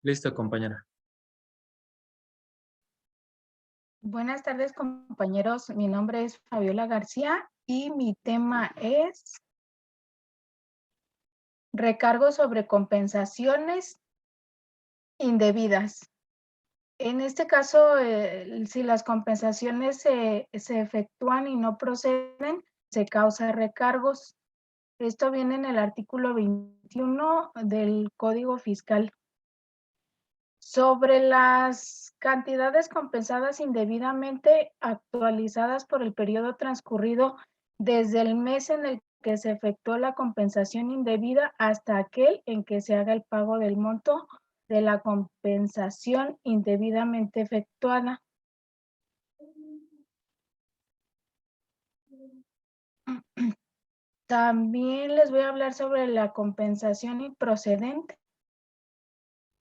Listo, compañera. Buenas tardes, compañeros. Mi nombre es Fabiola García y mi tema es recargos sobre compensaciones indebidas. En este caso, si las compensaciones se efectúan y no proceden, se causa recargos. Esto viene en el artículo 21 del Código Fiscal. Sobre las cantidades compensadas indebidamente actualizadas por el periodo transcurrido desde el mes en el que se efectuó la compensación indebida hasta aquel en que se haga el pago del monto de la compensación indebidamente efectuada. También les voy a hablar sobre la compensación improcedente.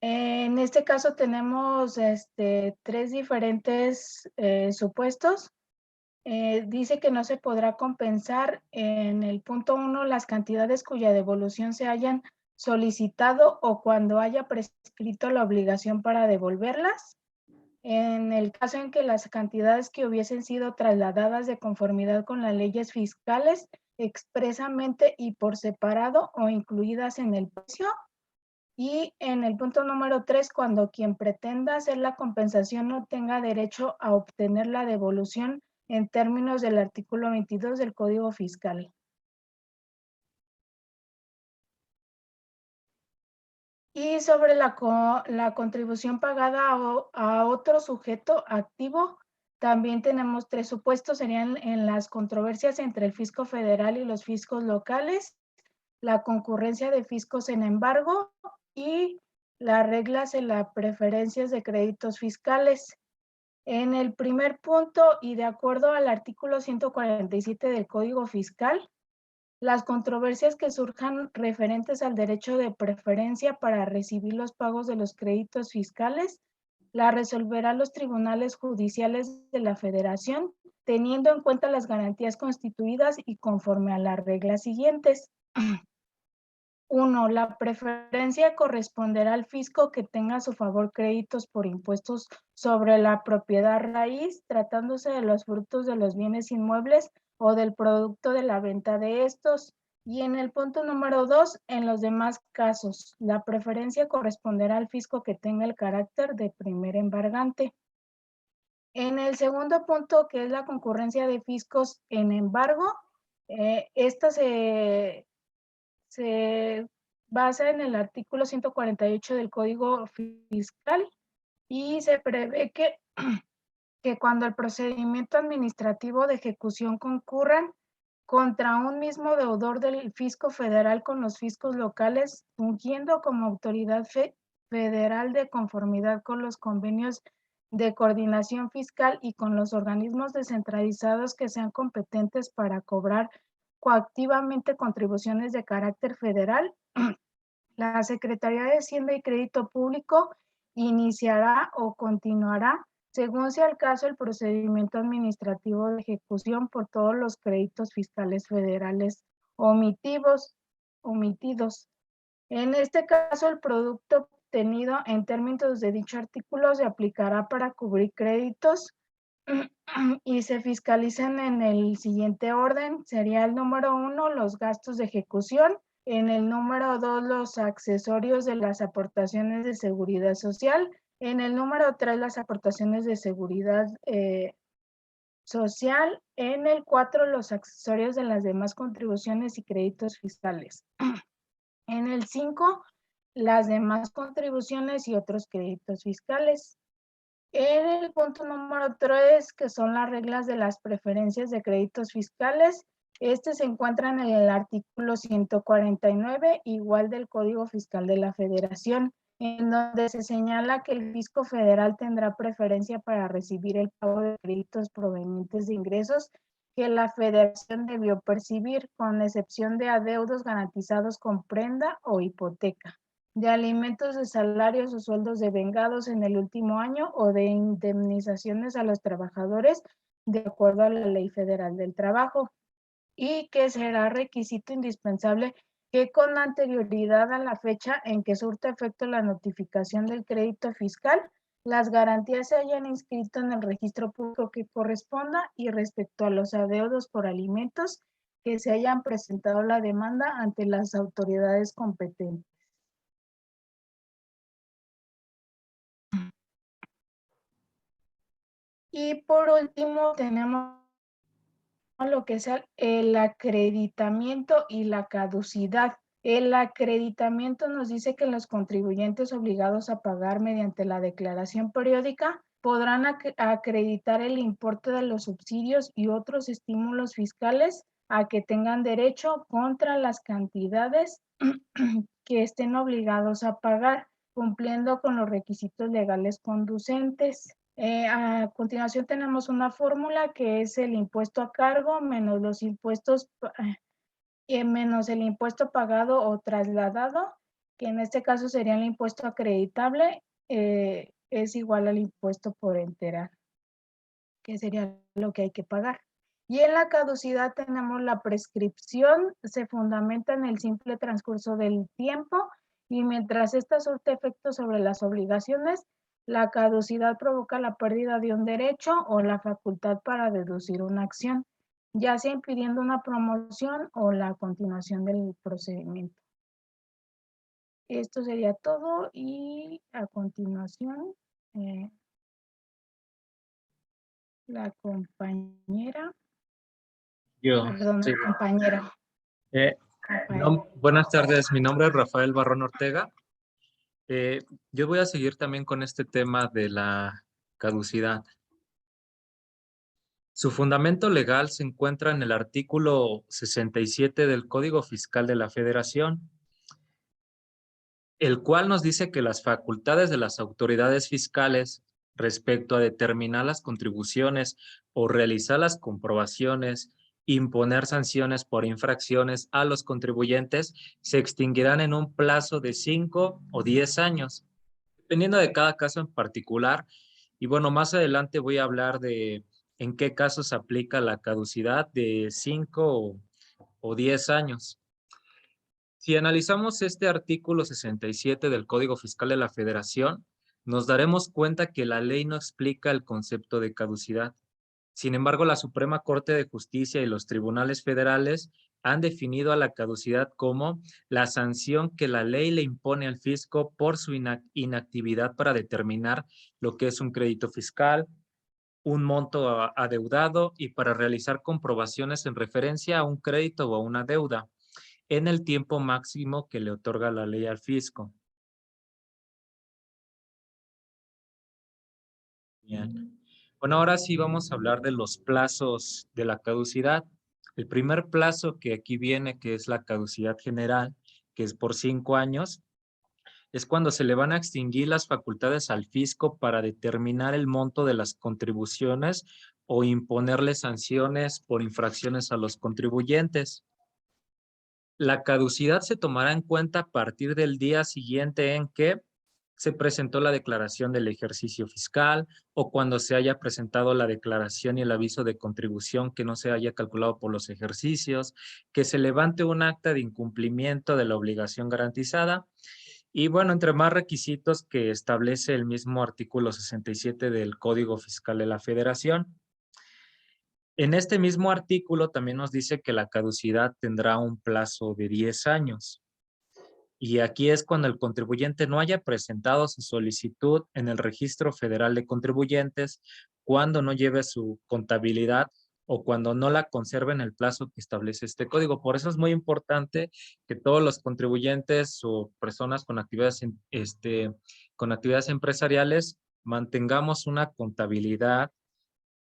En este caso tenemos tres diferentes supuestos. Dice que no se podrá compensar en el punto 1 las cantidades cuya devolución se hayan solicitado o cuando haya prescrito la obligación para devolverlas. En el caso en que las cantidades que hubiesen sido trasladadas de conformidad con las leyes fiscales expresamente y por separado o incluidas en el precio. Y en el punto número 3, cuando quien pretenda hacer la compensación no tenga derecho a obtener la devolución en términos del artículo 22 del Código Fiscal. Y sobre la contribución pagada a otro sujeto activo, también tenemos tres supuestos, serían en las controversias entre el fisco federal y los fiscos locales, la concurrencia de fiscos en embargo y las reglas en las preferencias de créditos fiscales. En el primer punto, y de acuerdo al artículo 147 del Código Fiscal, las controversias que surjan referentes al derecho de preferencia para recibir los pagos de los créditos fiscales, la resolverán los tribunales judiciales de la Federación, teniendo en cuenta las garantías constituidas y conforme a las reglas siguientes. 1. La preferencia corresponderá al fisco que tenga a su favor créditos por impuestos sobre la propiedad raíz, tratándose de los frutos de los bienes inmuebles o del producto de la venta de estos. Y en el punto número 2, en los demás casos, la preferencia corresponderá al fisco que tenga el carácter de primer embargante. En el segundo punto, que es la concurrencia de fiscos en embargo, esta se basa en el artículo 148 del Código Fiscal y se prevé que cuando el procedimiento administrativo de ejecución concurran contra un mismo deudor del fisco federal con los fiscos locales, fungiendo como autoridad federal de conformidad con los convenios de coordinación fiscal y con los organismos descentralizados que sean competentes para cobrar coactivamente contribuciones de carácter federal, la Secretaría de Hacienda y Crédito Público iniciará o continuará, según sea el caso, el procedimiento administrativo de ejecución por todos los créditos fiscales federales omitidos. En este caso, el producto obtenido en términos de dicho artículo se aplicará para cubrir créditos y se fiscalizan en el siguiente orden. Sería el número 1, los gastos de ejecución. En el número 2, los accesorios de las aportaciones de seguridad social. En el número 3, las aportaciones de seguridad social. En el 4, los accesorios de las demás contribuciones y créditos fiscales. En el 5, las demás contribuciones y otros créditos fiscales. En el punto número 3, que son las reglas de las preferencias de créditos fiscales, se encuentran en el artículo 149, igual del Código Fiscal de la Federación, en donde se señala que el fisco federal tendrá preferencia para recibir el pago de créditos provenientes de ingresos que la Federación debió percibir, con excepción de adeudos garantizados con prenda o hipoteca, de alimentos de salarios o sueldos devengados en el último año o de indemnizaciones a los trabajadores de acuerdo a la Ley Federal del Trabajo, y que será requisito indispensable que con anterioridad a la fecha en que surta efecto la notificación del crédito fiscal, las garantías se hayan inscrito en el registro público que corresponda y respecto a los adeudos por alimentos que se hayan presentado la demanda ante las autoridades competentes. Y por último tenemos lo que es el acreditamiento y la caducidad. El acreditamiento nos dice que los contribuyentes obligados a pagar mediante la declaración periódica podrán acreditar el importe de los subsidios y otros estímulos fiscales a que tengan derecho contra las cantidades que estén obligados a pagar, cumpliendo con los requisitos legales conducentes. A continuación tenemos una fórmula que es el impuesto a cargo menos los impuestos menos el impuesto pagado o trasladado, que en este caso sería el impuesto acreditable, es igual al impuesto por enterar, que sería lo que hay que pagar. Y en la caducidad tenemos la prescripción, se fundamenta en el simple transcurso del tiempo y mientras esta surte efecto sobre las obligaciones, la caducidad provoca la pérdida de un derecho o la facultad para deducir una acción, ya sea impidiendo una promoción o la continuación del procedimiento. Esto sería todo y a continuación la compañera, perdón, Sí. el compañero. Buenas tardes, mi nombre es Rafael Barrón Ortega. Yo voy a seguir también con este tema de la caducidad. Su fundamento legal se encuentra en el artículo 67 del Código Fiscal de la Federación, el cual nos dice que las facultades de las autoridades fiscales respecto a determinar las contribuciones o realizar las comprobaciones, imponer sanciones por infracciones a los contribuyentes se extinguirán en un plazo de 5 o 10 años, dependiendo de cada caso en particular. Y bueno, más adelante voy a hablar de en qué casos aplica la caducidad de 5 o 10 años. Si analizamos este artículo 67 del Código Fiscal de la Federación, nos daremos cuenta que la ley no explica el concepto de caducidad. Sin embargo, la Suprema Corte de Justicia y los tribunales federales han definido a la caducidad como la sanción que la ley le impone al fisco por su inactividad para determinar lo que es un crédito fiscal, un monto adeudado y para realizar comprobaciones en referencia a un crédito o a una deuda en el tiempo máximo que le otorga la ley al fisco. Bien. Bueno, ahora sí vamos a hablar de los plazos de la caducidad. El primer plazo que aquí viene, que es la caducidad general, que es por 5 años, es cuando se le van a extinguir las facultades al fisco para determinar el monto de las contribuciones o imponerle sanciones por infracciones a los contribuyentes. La caducidad se tomará en cuenta a partir del día siguiente en que se presentó la declaración del ejercicio fiscal o cuando se haya presentado la declaración y el aviso de contribución que no se haya calculado por los ejercicios, que se levante un acta de incumplimiento de la obligación garantizada y bueno, entre más requisitos que establece el mismo artículo 67 del Código Fiscal de la Federación. En este mismo artículo también nos dice que la caducidad tendrá un plazo de 10 años. Y aquí es cuando el contribuyente no haya presentado su solicitud en el Registro Federal de Contribuyentes, cuando no lleve su contabilidad o cuando no la conserve en el plazo que establece este código. Por eso es muy importante que todos los contribuyentes o personas con con actividades empresariales mantengamos una contabilidad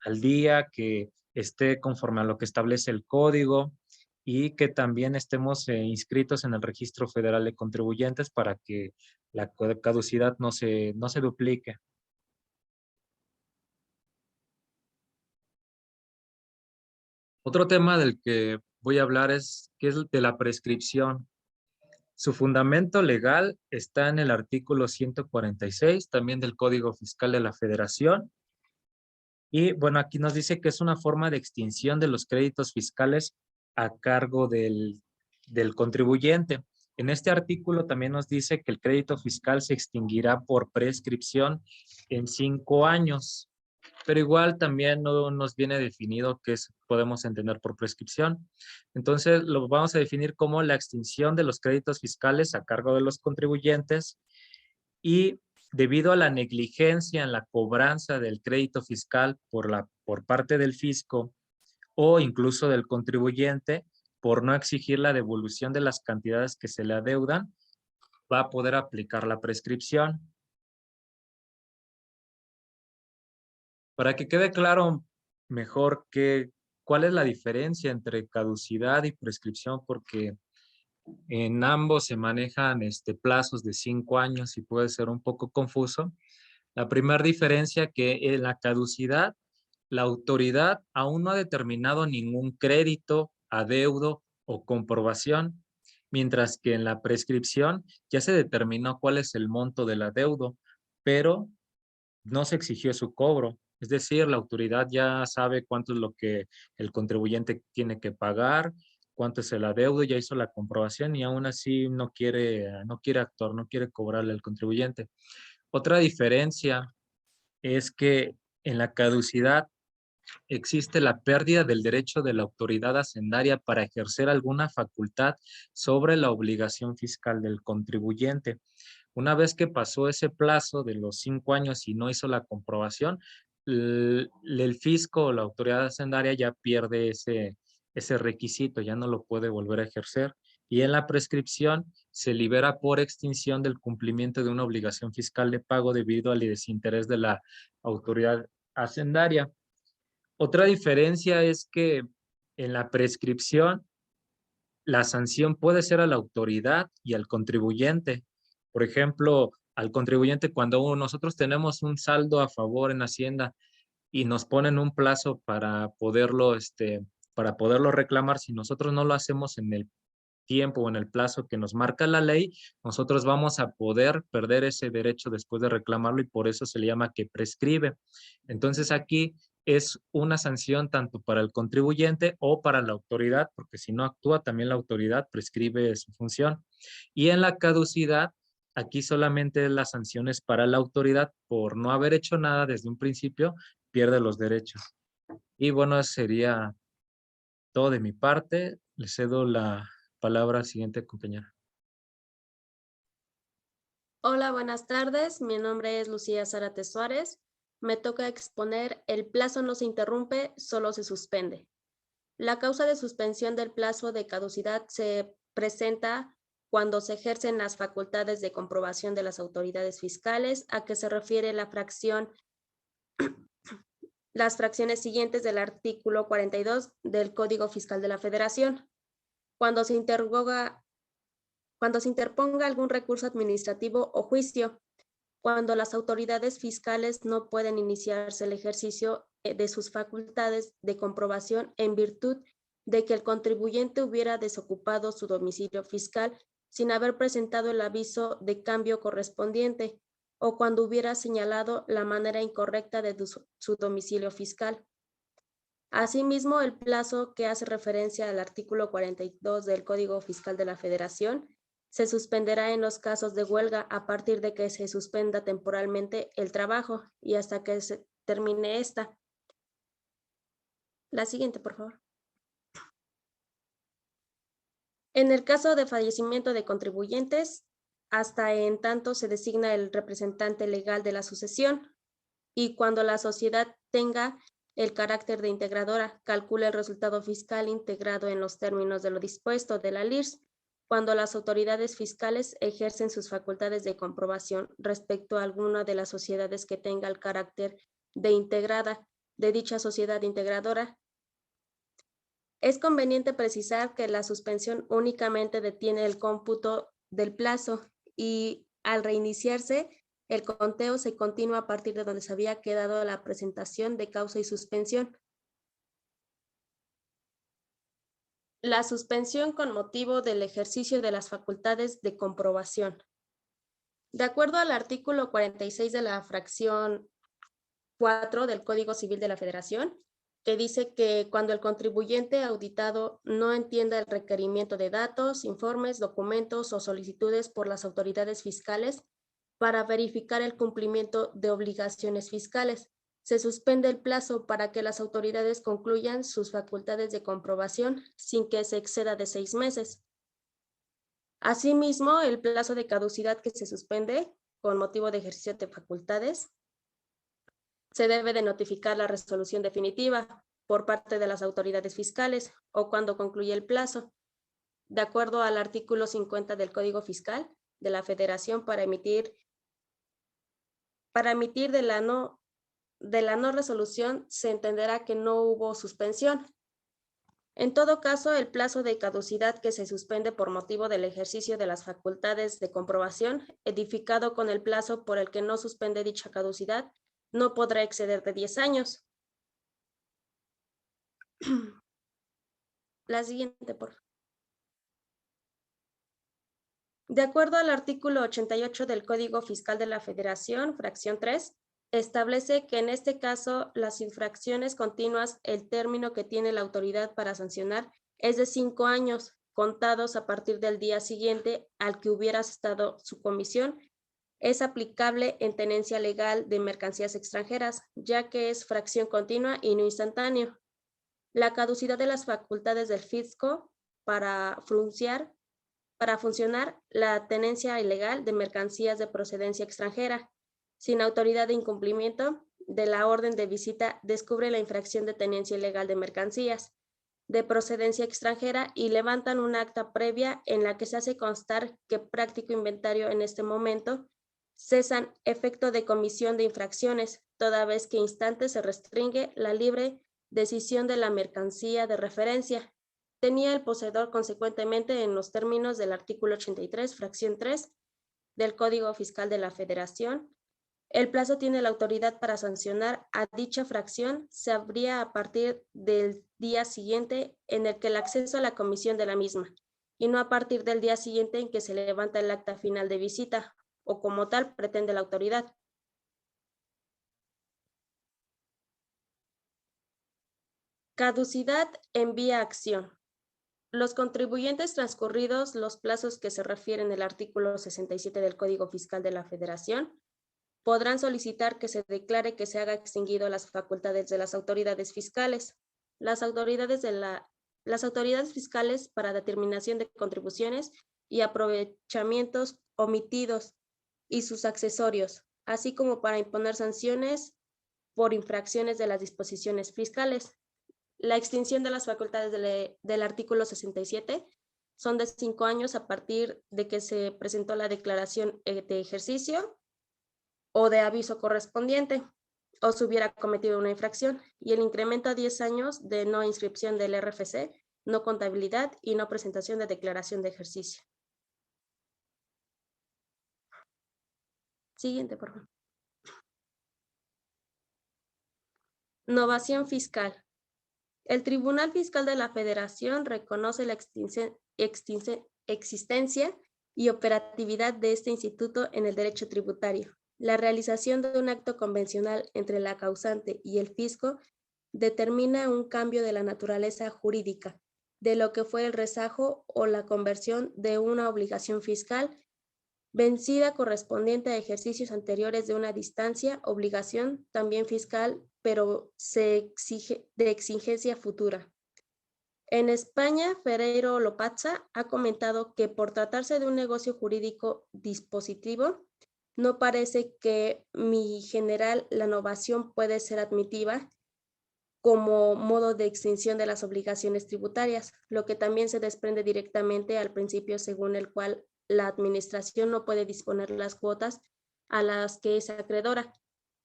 al día, que esté conforme a lo que establece el código y que también estemos inscritos en el Registro Federal de Contribuyentes para que la caducidad no se duplique. Otro tema del que voy a hablar es de la prescripción. Su fundamento legal está en el artículo 146, también del Código Fiscal de la Federación. Y bueno, aquí nos dice que es una forma de extinción de los créditos fiscales a cargo del del contribuyente. En este artículo también nos dice que el crédito fiscal se extinguirá por prescripción en 5 años, pero igual también no nos viene definido qué podemos entender por prescripción. Entonces lo vamos a definir como la extinción de los créditos fiscales a cargo de los contribuyentes y debido a la negligencia en la cobranza del crédito fiscal por parte del fisco o incluso del contribuyente, por no exigir la devolución de las cantidades que se le adeudan, va a poder aplicar la prescripción. Para que quede claro mejor cuál es la diferencia entre caducidad y prescripción, porque en ambos se manejan plazos de 5 años y puede ser un poco confuso. La primera diferencia que en la caducidad, la autoridad aún no ha determinado ningún crédito, adeudo o comprobación, mientras que en la prescripción ya se determinó cuál es el monto del adeudo, pero no se exigió su cobro. Es decir, la autoridad ya sabe cuánto es lo que el contribuyente tiene que pagar, cuánto es el adeudo, ya hizo la comprobación y aún así no quiere actuar, no quiere cobrarle al contribuyente. Otra diferencia es que en la caducidad existe la pérdida del derecho de la autoridad hacendaria para ejercer alguna facultad sobre la obligación fiscal del contribuyente. Una vez que pasó ese plazo de los 5 años y no hizo la comprobación, el fisco o la autoridad hacendaria ya pierde ese requisito, ya no lo puede volver a ejercer. Y en la prescripción se libera por extinción del cumplimiento de una obligación fiscal de pago debido al desinterés de la autoridad hacendaria. Otra diferencia es que en la prescripción la sanción puede ser a la autoridad y al contribuyente. Por ejemplo, al contribuyente cuando nosotros tenemos un saldo a favor en Hacienda y nos ponen un plazo para poderlo reclamar, si nosotros no lo hacemos en el tiempo o en el plazo que nos marca la ley, nosotros vamos a poder perder ese derecho después de reclamarlo y por eso se le llama que prescribe. Entonces aquí es una sanción tanto para el contribuyente o para la autoridad, porque si no actúa también la autoridad prescribe su función. Y en la caducidad, aquí solamente las sanciones para la autoridad por no haber hecho nada desde un principio, pierde los derechos. Y bueno, eso sería todo de mi parte. Le cedo la palabra al siguiente compañero. Hola, buenas tardes. Mi nombre es Lucía Zárate Suárez. Me toca exponer el plazo no se interrumpe, solo se suspende. La causa de suspensión del plazo de caducidad se presenta cuando se ejercen las facultades de comprobación de las autoridades fiscales, a que se refiere la fracción, las fracciones siguientes del artículo 42 del Código Fiscal de la Federación. Cuando se interponga algún recurso administrativo o juicio, cuando las autoridades fiscales no pueden iniciarse el ejercicio de sus facultades de comprobación en virtud de que el contribuyente hubiera desocupado su domicilio fiscal sin haber presentado el aviso de cambio correspondiente o cuando hubiera señalado la manera incorrecta de su domicilio fiscal. Asimismo, el plazo que hace referencia al artículo 42 del Código Fiscal de la Federación se suspenderá en los casos de huelga a partir de que se suspenda temporalmente el trabajo y hasta que se termine esta. La siguiente, por favor. En el caso de fallecimiento de contribuyentes, hasta en tanto se designa el representante legal de la sucesión y cuando la sociedad tenga el carácter de integradora, calcula el resultado fiscal integrado en los términos de lo dispuesto de la LIRS, cuando las autoridades fiscales ejercen sus facultades de comprobación respecto a alguna de las sociedades que tenga el carácter de integrada de dicha sociedad integradora. Es conveniente precisar que la suspensión únicamente detiene el cómputo del plazo y al reiniciarse, el conteo se continúa a partir de donde se había quedado la presentación de causa y suspensión. La suspensión con motivo del ejercicio de las facultades de comprobación. De acuerdo al artículo 46 de la fracción 4 del Código Civil de la Federación, que dice que cuando el contribuyente auditado no entienda el requerimiento de datos, informes, documentos o solicitudes por las autoridades fiscales para verificar el cumplimiento de obligaciones fiscales, se suspende el plazo para que las autoridades concluyan sus facultades de comprobación sin que se exceda de 6 meses. Asimismo, el plazo de caducidad que se suspende con motivo de ejercicio de facultades se debe de notificar la resolución definitiva por parte de las autoridades fiscales o cuando concluye el plazo, de acuerdo al artículo 50 del Código Fiscal de la Federación para emitir de la no resolución se entenderá que no hubo suspensión. En todo caso, el plazo de caducidad que se suspende por motivo del ejercicio de las facultades de comprobación, edificado con el plazo por el que no suspende dicha caducidad, no podrá exceder de 10 años. La siguiente, por favor. De acuerdo al artículo 88 del Código Fiscal de la Federación, fracción 3, establece que en este caso las infracciones continuas, el término que tiene la autoridad para sancionar es de 5 años, contados a partir del día siguiente al que hubiera estado su comisión. Es aplicable en tenencia legal de mercancías extranjeras, ya que es fracción continua y no instantáneo. La caducidad de las facultades del fisco para funcionar la tenencia ilegal de mercancías de procedencia extranjera, sin autoridad de incumplimiento de la orden de visita, descubre la infracción de tenencia ilegal de mercancías de procedencia extranjera y levantan un acta previa en la que se hace constar que práctico inventario en este momento cesan efecto de comisión de infracciones, toda vez que instante se restringe la libre decisión de la mercancía de referencia. Tenía el poseedor consecuentemente en los términos del artículo 83, fracción 3 del Código Fiscal de la Federación. El plazo tiene la autoridad para sancionar a dicha fracción se abría a partir del día siguiente en el que el acceso a la comisión de la misma, y no a partir del día siguiente en que se levanta el acta final de visita, o como tal pretende la autoridad. Caducidad en vía acción. Los contribuyentes transcurridos los plazos que se refieren el artículo 67 del Código Fiscal de la Federación podrán solicitar que se declare que se haga extinguido las facultades de las autoridades fiscales. Las autoridades fiscales para determinación de contribuciones y aprovechamientos omitidos y sus accesorios, así como para imponer sanciones por infracciones de las disposiciones fiscales. La extinción de las facultades del artículo 67 son de 5 años a partir de que se presentó la declaración de ejercicio o de aviso correspondiente, o se hubiera cometido una infracción, y el incremento a 10 años de no inscripción del RFC, no contabilidad y no presentación de declaración de ejercicio. Siguiente, por favor. Novación fiscal. El Tribunal Fiscal de la Federación reconoce la existencia y operatividad de este instituto en el derecho tributario. La realización de un acto convencional entre la causante y el fisco determina un cambio de la naturaleza jurídica de lo que fue el rezago o la conversión de una obligación fiscal vencida correspondiente a ejercicios anteriores de una distancia, obligación también fiscal, pero se exige de exigencia futura. En España, Ferreiro Lopatza ha comentado que por tratarse de un negocio jurídico dispositivo, no parece que mi general la novación puede ser admitida como modo de extinción de las obligaciones tributarias, lo que también se desprende directamente al principio según el cual la administración no puede disponer las cuotas a las que es acreedora,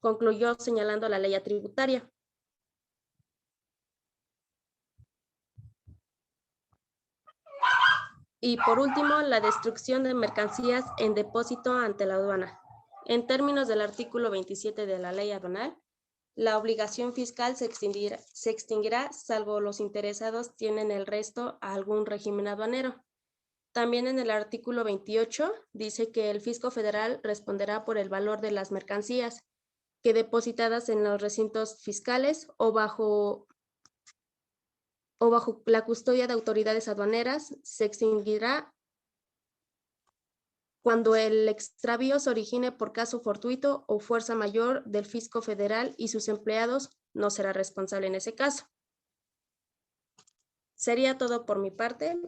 concluyó señalando la ley tributaria. Y por último, la destrucción de mercancías en depósito ante la aduana. En términos del artículo 27 de la ley aduanal, la obligación fiscal se extinguirá salvo los interesados tienen el resto a algún régimen aduanero. También en el artículo 28 dice que el fisco federal responderá por el valor de las mercancías que depositadas en los recintos fiscales o bajo o bajo la custodia de autoridades aduaneras se extinguirá cuando el extravío se origine por caso fortuito o fuerza mayor del fisco federal y sus empleados no será responsable en ese caso. Sería todo por mi parte.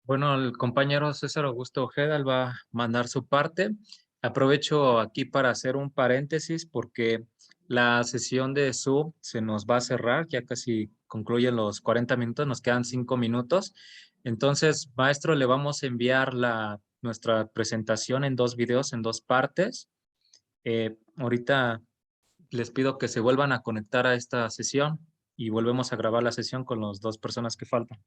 Bueno, el compañero César Augusto Ojeda va a mandar su parte. Aprovecho aquí para hacer un paréntesis porque la sesión de Zoom se nos va a cerrar, ya casi concluyen los 40 minutos, nos quedan 5 minutos. Entonces, maestro, le vamos a enviar nuestra presentación en 2 videos, en 2 partes. Ahorita les pido que se vuelvan a conectar a esta sesión y volvemos a grabar la sesión con las 2 personas que faltan.